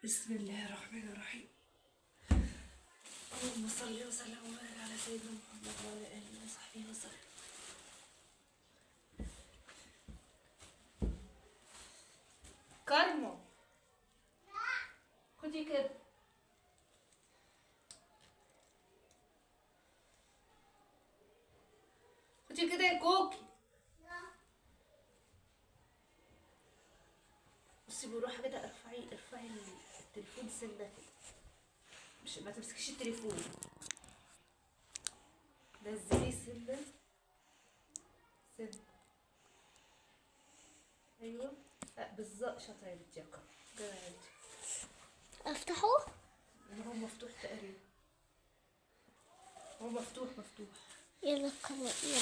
بسم الله الرحمن الرحيم. اللهم صل وسلم وبارك على سيدنا محمد وعلى اله وصحبه وسلم. كارما، خدي كده. خدي كده يا كوكي. بصي بالراحه كده، ارفعي التليفون سنه كده، مش ما تمسكيش التليفون. نزليه سنه سنه. ايوه، بالظبط، شاطره يا بنتي يا كارما. كده يا بنتي. افتحه. هو مفتوح تقريبا، هو مفتوح. يلا كمان يلا.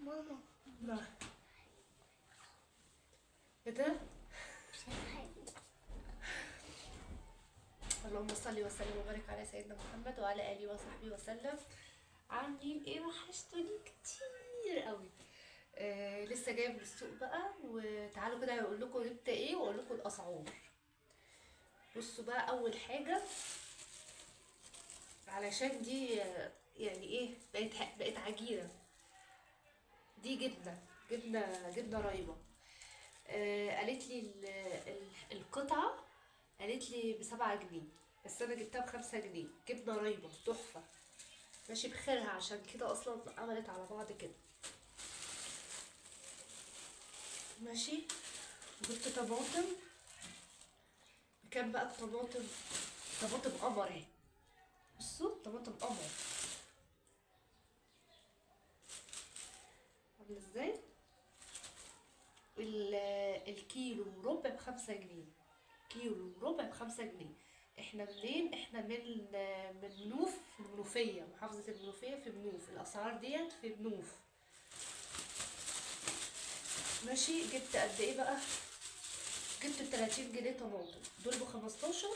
ماما لا، ايه ده؟ اللهم صل وسلم وبارك على سيدنا محمد وعلى اله وصحبه وسلم. عاملين ايه؟ وحشتوني كتير قوي. لسه جايه من السوق بقى، وتعالوا كده اقول لكم جبت ايه واقول لكم الاسعار. بصوا بقى، اول حاجه علشان دي يعني ايه، بقت عجينه. دي جبنه رايبه. قالت لي القطعه، قالت لي ب7 جنيه، بس انا جبتها ب5 جنيه. جبنه رايبه تحفه، ماشي بخيرها، عشان كده اصلا عملت على بعض كده. ماشي. جبت طماطم. بكام بقى الطماطم؟ طماطم قمر اهي. بصوا طماطم قمر عامله ازاي. الكيلو وربع ب5 جنيه. كيلو وربع ب5 جنيه. احنا منين؟ احنا من منوف، في المنوفية، محافظة المنوفية، في منوف. الأسعار ديت في منوف. ماشي. جبت قد ايه بقى؟ جبت 30 جنيه طماطم، دول ب15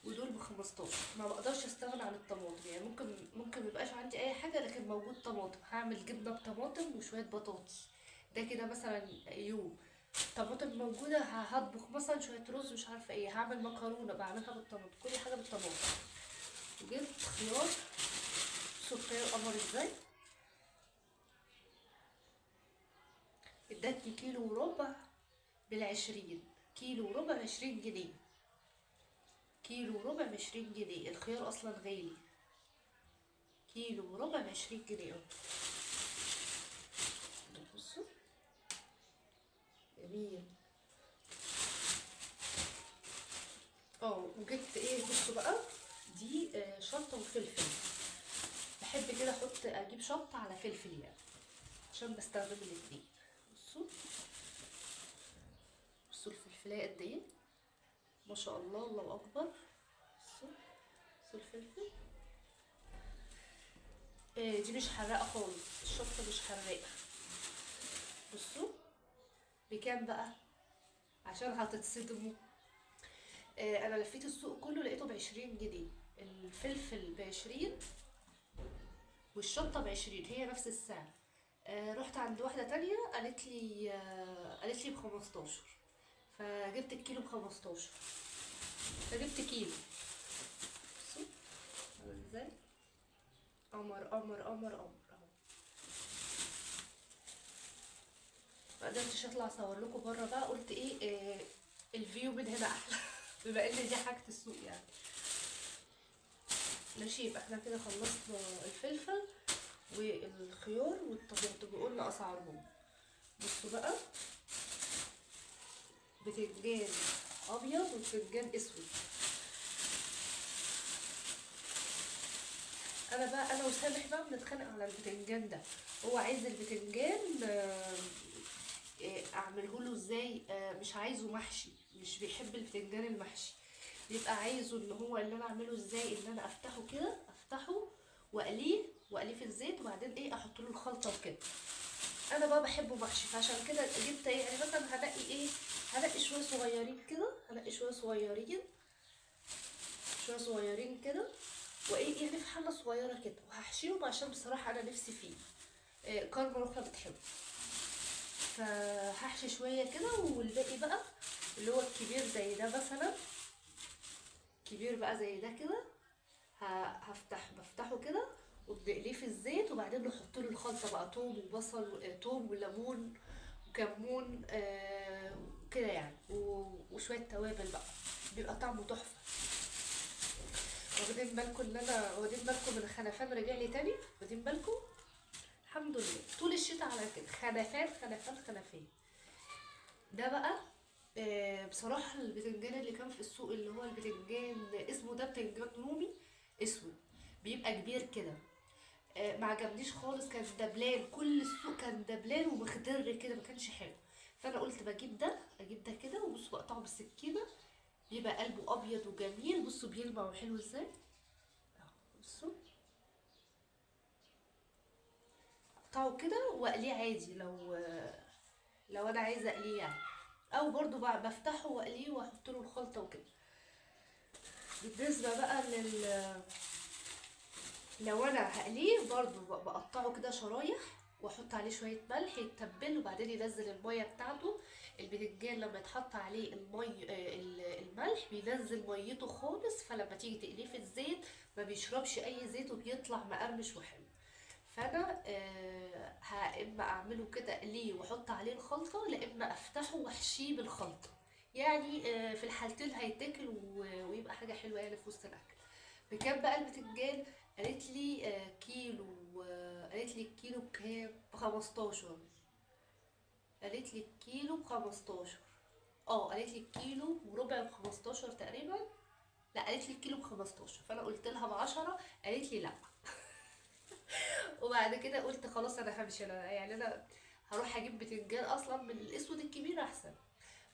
ودول ب15. ما بقدرش استغنى عن الطماطم، يعني ممكن ميبقاش عندي اي حاجه لكن موجود طماطم. هعمل جبنه بطماطم وشويه بطاطس، ده كده مثلا يوم. طماطم موجوده، هطبخ مثلا شويه رز، مش عارفه ايه، هعمل مكرونه بعملها بالطماطم، كل حاجه بالطماطم. وجبت خيار. بصوا الخيار قمر ازاي. ادتني كيلو وربع ب20. كيلو وربع ب20 جنيه. كيلو وربع ب20 جنيه. الخيار اصلا غالي. كيلو وربع ب20 جنيه اهو. بصوا جميل. وجبت ايه؟ بصوا بقى، دي شطة وفلفل. بحب كده اجيب شطة على فلفل يعني، عشان بستخدم الاتنين. بصوا. بصوا الفلفلاية قد ايه، ما شاء الله، الله اكبر. بصوا. بصوا الفلفل. دي مش حراقة خالص، الشطة مش حراقة. بصوا. بكام بقى؟ عشان هتتصدموا. انا لفيت السوق كله لقيته ب20 جنيه. الفلفل ب20 والشطة ب20، هي نفس السعر. رحت عند واحدة تانية قالت لي ب15، فجبت الكيلو ب15. فجبت كيلو. بصوا عامل ازاي. قمر قمر قمر قمر اهو. ما قدرتش اطلع اصور لكم بره بقى، قلت ايه، الفيو من هنا احلى. بما ان دي حاجة السوق يعني. ماشي، يبقى احنا كده خلصنا الفلفل والخيار والطماطم وقلنا اسعارهم. بصوا بقى، بتنجان ابيض وبتنجان اسود. انا وسامح بقى بنتخانق على البتنجان ده. هو عايز البتنجان اعمله له ازاي؟ مش عايزه محشي، مش بيحب البتنجان المحشي. بيبقى عايزه ان هو، اللي انا اعمله ازاي، ان انا افتحه كده، افتحه واقليه في الزيت، وبعدين ايه، احط له الخلطه وكده. انا بقى بحبه محشي، فعشان كده جبت ايه، يعني مثلا هنقي شويه صغيرين كده، هنقي شويه صغيرين كده، وايه يعني في حله صغيره كده، وهحشيهم عشان بصراحه انا نفسي فيه. كارما رخرة بتحبه. فهحشي شويه كده، والباقي بقى اللي هو الكبير زي ده مثلا، كبير بقى زي ده كده، بفتحه كده وبنقليه في الزيت، وبعدين نحط له الخلطه بقى، توم وبصل، توم وليمون وكمون، كده يعني، وشويه توابل بقى، بيبقى طعمه تحفه. واخدين بالكم من الخنفان رجع لي تاني؟ واخدين بالكم؟ الحمد لله طول الشتاء على كده، خنفان خنفان خنفان. ده بقى بصراحة البتنجان اللي كان في السوق، اللي هو البتنجان اسمه ده بتنجان رومي اسود، بيبقى كبير كده، ما عجبنيش خالص، كان دبلان، كل السوق كان دبلان ومخضر كده، ما كانش حلو. فانا قلت اجيب ده كده، وبصوا بقطعه بالسكينه، بيبقى قلبه ابيض وجميل، بصوا بيلمع وحلو ازاي اهو. بصوا اقطعه كده واقليه عادي، لو انا عايزه اقليه يعني، او برضو بقى بفتحه واقليه واحط له الخلطه وكده. بالنسبه بقى لو انا هقليه برضو بقطعه كده شرايح، واحط عليه شويه ملح يتبل، وبعدين ينزل الميه بتاعته. البتنجان لما يتحط عليه الملح بينزل ميته خالص، فلما تيجي تقليه في الزيت ما بيشربش اي زيت وبيطلع مقرمش وحلو. فانا اما اعمله كده اقليه واحط عليه الخلطه، لا اما افتحه واحشيه بالخلطه. يعني في الحالتين هيتاكل ويبقى حاجه حلوه يعني في وسط الاكل. بكام بقى البتنجان؟ قالت لي كيلو، قالت لي الكيلو بكام؟ ب15. قالت لي الكيلو ب15. قالت لي الكيلو وربع ب15 تقريبا. لا، قالت لي الكيلو ب15، فانا قلت لها ب10. قالت لي لا. وبعد كده قلت خلاص انا همشي، انا يعني انا هروح اجيب بتنجان اصلا من الاسود الكبير احسن.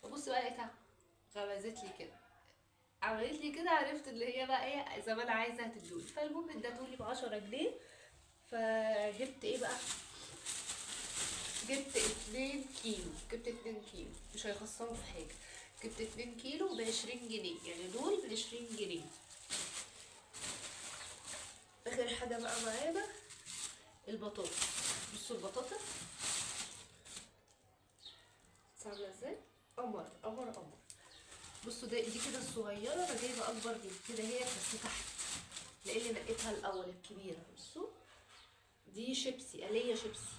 ببص بقى لقيتها غمزت لي كده، عملت لي كده، عرفت اللي هي بقى ايه زي ما انا عايزه هتدوني. فالمهم ادتولي ب10 جنيه. فجبت ايه بقى؟ جبت 2 كيلو، مش هيخسروا في حاجه. جبت 2 كيلو ب20 جنيه، يعني دول ب20 جنيه. اخر حاجه بقى معانا البطاطس. بصوا البطاطس عامله ازاي، قمر قمر قمر. بصوا دي كده الصغيره، انا جايبه اكبر من كده هي بس تحت، لاني نقيتها الاول الكبيره. بصوا دي شيبسي، آلية شيبسي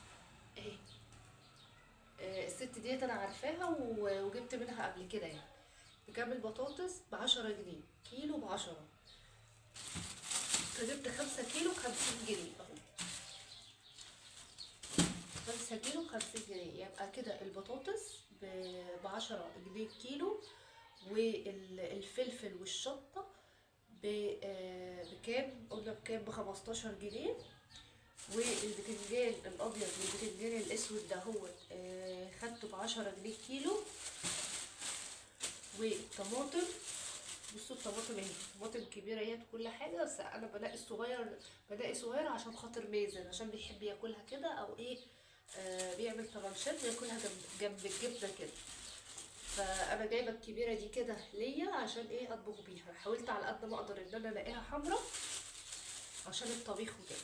اهي. الست ديت انا عارفاها وجبت منها قبل كده يعني. بكام البطاطس؟ ب10 جنيه، كيلو ب10. فجبت 5 كيلو ب50 جنيه اهو. 5 كيلو ب50 جنيه، يبقى كده البطاطس ب10 جنيه الكيلو. والفلفل والشطة بكام؟ قلنا بكام؟ ب15 جنيه. والبتنجان الأبيض والبتنجان الأسود ده هو خدته ب10 جنيه كيلو. والطماطم، بصوا الطماطم اهي، طماطم كبيرة اهي كل حاجة، بس أنا بنقي صغير عشان خاطر مازن، عشان بيحب ياكلها كده أو ايه، بيعمل طرنشات بياكلها جنب الجبنة كده. فانا جايبه الكبيره دي كده ليا عشان ايه اطبخ بيها. حاولت على قد ما اقدر ان انا الاقيها حمرا عشان الطبيخ وكده.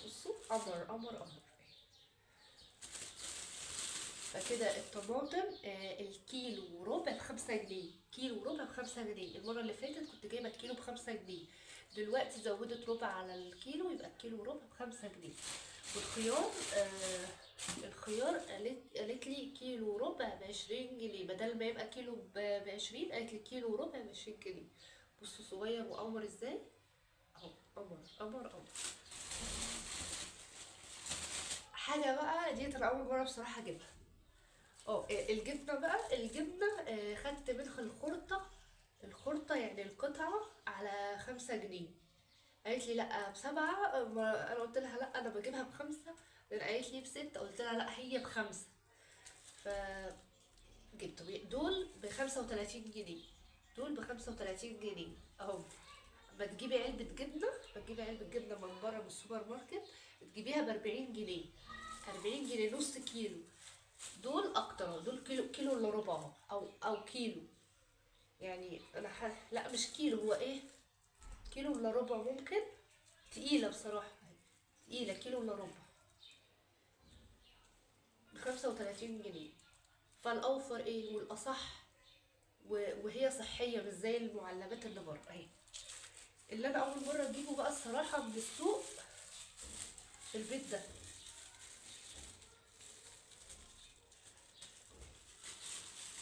بصوا قمر قمر قمر. فكده الطماطم الكيلو وربع ب5 جنيه، كيلو وربع ب5 جنيه. المره اللي فاتت كنت جايبه الكيلو ب5 جنيه، دلوقتي زودت ربع على الكيلو، يبقى الكيلو وربع ب5 جنيه. والخيار الخيار قالت لي كيلو وربع ب20 جنيه، بدل ما يبقى كيلو ب20 قالت لي كيلو وربع ب20 جنيه. بصوا صغير وقمر ازاي اهو، قمر قمر قمر. حاجه بقى ديت انا اول مره بصراحه اجيبها. الجبنه بقى، الجبنه خدت منها الخرطه يعني القطعه على 5 جنيه. قالت لي لا ب7. انا قلت لها لا انا بجيبها ب5. لان قالت لي ب6، قلت لها لا هي ب5. فجبت دول ب35 جنيه، دول ب35 جنيه اهو. بتجيبي علبة جبنة من بره من السوبر ماركت، بتجيبيها ب40 جنيه. 40 جنيه نص كيلو. دول اكتر، دول كيلو الا ربع او كيلو. يعني انا لا مش كيلو، هو ايه، كيلو الا ربع ممكن. تقيلة بصراحة، تقيلة، كيلو الا ربع ب35 جنيه. فالاوفر ايه والاصح وهي صحيه مش زي المعلبات اللي بره اهي. اللي انا اول مره اجيبه بقى الصراحه من السوق البيض ده.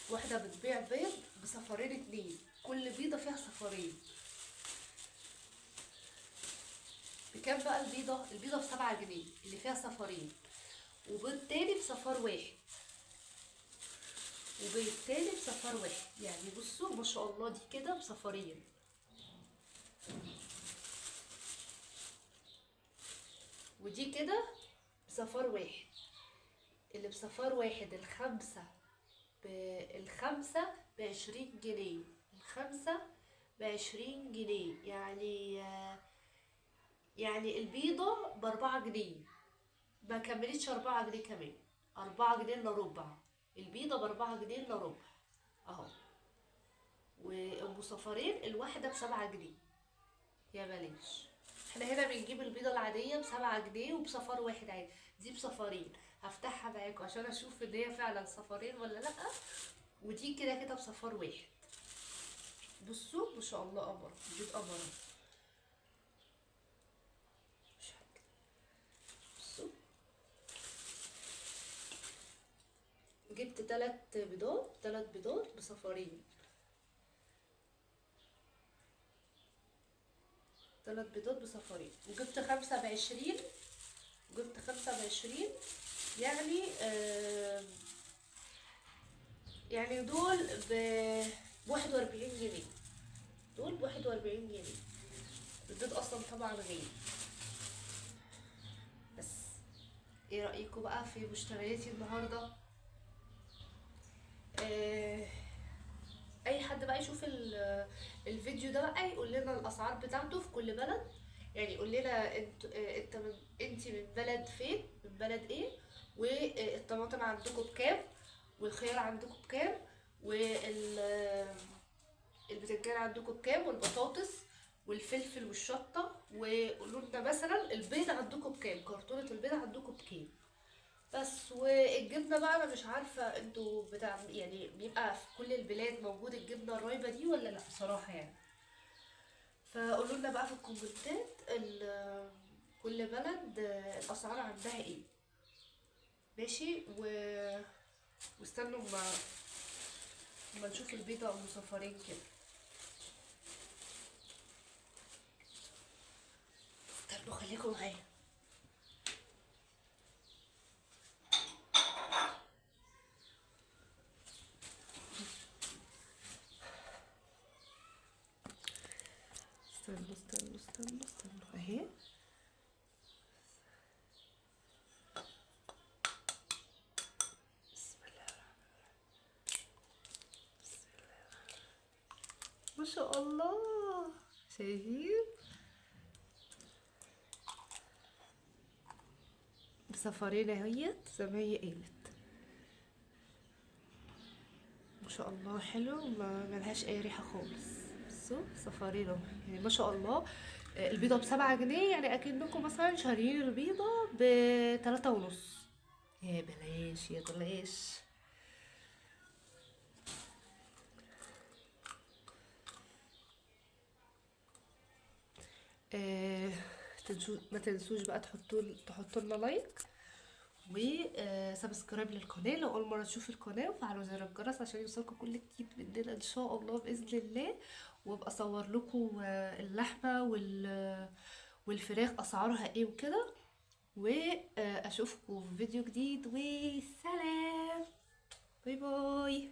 واحده بتبيع بيض بصفارين 2، كل بيضه فيها صفارين. بكام بقى البيضه؟ البيضه ب7 جنيه اللي فيها صفارين، وبيض تاني بصفار واحد، وبيض تاني بصفار واحد. يعني بصوا ما شاء الله دي كده بصفارين، ودي كده بصفار واحد. اللي بصفار واحد الخمسة ب20 جنيه، الخمسة ب20 جنيه. يعني البيضة ب4 جنيه، ما كملتش 4 جنيه كمان، 4 جنيه الا ربع. البيضة ب4 جنيه الا ربع اهو. وام صفارين الواحدة ب7 جنيه. يا بلاش، احنا هنا بنجيب البيضة العادية ب7 جنيه وبصفار واحد عادي، دي بصفارين. هفتحها معاكم عشان اشوف ان هي فعلا صفارين ولا لا. ودي كده كده بصفار واحد. بصوا ما شاء الله قمر، بيض قمر. بصوا جبت 3 بيضات بصفارين، 3 بيضات بصفارين. وجبت 5 ب20، جبت 5 ب20. يعني يعني دول ب41 جنيه، دول ب41 جنيه. البيض اصلا طبعا غالي. بس ايه رأيكم بقى في مشترياتي النهاردة؟ اي حد بقى يشوف الفيديو ده بقى يقول لنا الاسعار بتاعته في كل بلد. يعني يقول لنا انت من بلد فين، من بلد ايه، والطماطم عندكم بكام، والخيار عندكم بكام، البتنجان عندكم بكام، والبطاطس والفلفل والشطه. وقولوا لنا مثلا البيض عندكم بكام، كرتونه البيض عندكم بكام. بس والجبنه بقى انا مش عارفه انتوا يعني بيبقى في كل البلاد موجود الجبنه الرايبه دي ولا لا بصراحه يعني. فقولوا لنا بقى في الكومنتات كل بلد الاسعار عندها ايه. ماشي واستنوا ما نشوف البيضه ام صفارين كده. استنوا خليكم معايا. استنوا اهي. بسم الله ما شاء الله. شايفين بصفارين اهيت زي ما هي قالت. ما شاء الله حلو، ما ملهاش اي ريحه خالص. بصوا صفارين اهو، يعني ما شاء الله. البيضه ب7 جنيه، يعني اكنكم مثلا شاريين البيضه ب3.5. يا بلاش يا بلاش. ما تنسوش بقى تحطوا لنا لايك وسبسكرايب للقناه لو اول مره تشوفوا القناه، وفعلوا زر الجرس عشان يوصلكم كل جديد مننا ان شاء الله باذن الله. وابقى اصور لكم اللحمه والفراخ اسعارها ايه وكده. واشوفكم في فيديو جديد، وسلام. باي باي.